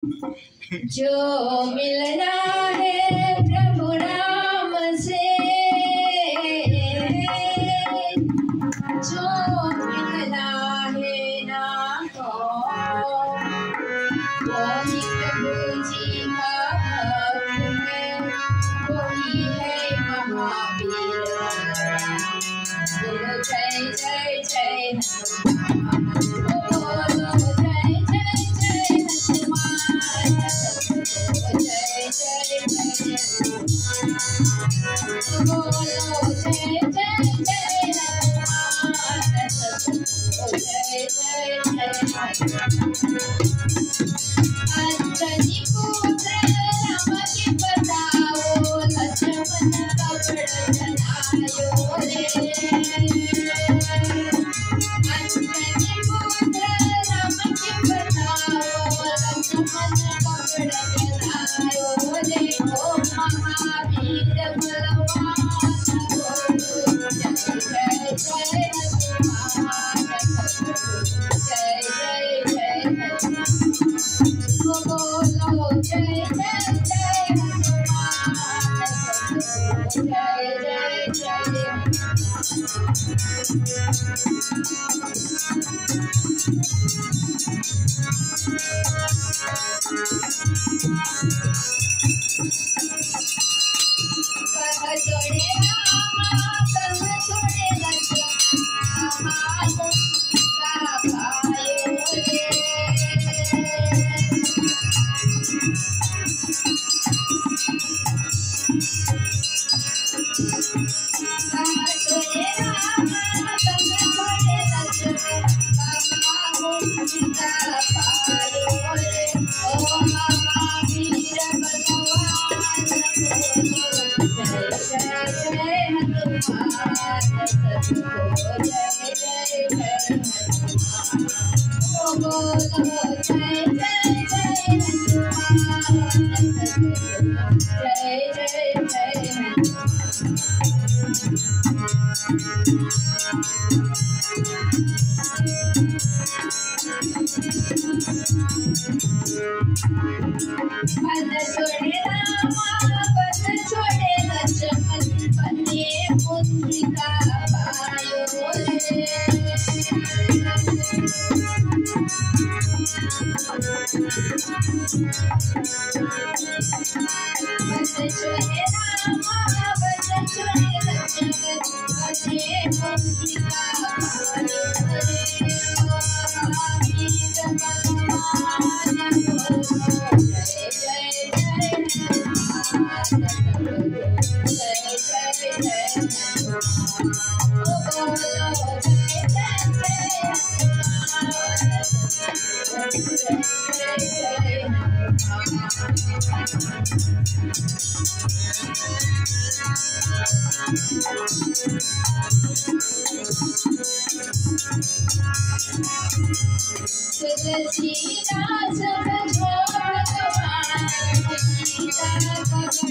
जो मिलना है प्रभु राम से, जो मिलना है नाम को, वही प्रभु जी का भक्त है, वही है महावीर। बोलो जय जय जय हनुमान, बोलो जय जय जय हनुमान, जय जय जय हनुमान, बोलो जय जय जय हनुमान, जय जय जय हनुमान। अंजनी पुत्र राम के बताओ, लक्ष्मण का बड़ जलायो रे। अंजनी पुत्र राम के बताओ, लक्ष्मण का बड़ जलायो रे। ओ महावीर बलवान बोलो, जय जय जय हनुमान, जय जय जय हनुमान, बोलो जय जय जय हनुमान, जय जय जय कह जोड़े रामा, कह जोड़े लक्ष्मण, का भायो रे। पद छोड़े रामा, पद छोड़े लक्ष्मण, पन्ने पुत्रिका भायो रे। पद छोड़े रामा, पद छोड़े लक्ष्मण, पन्ने पुत्रिका भायो रे। महावीर भगवान बोलो, जय जय जय हनुमान, जय जय जय हनुमान, बोलो जय जय जय हनुमान, जय जय सीता सब छोड़ भगवान, सीता पकड़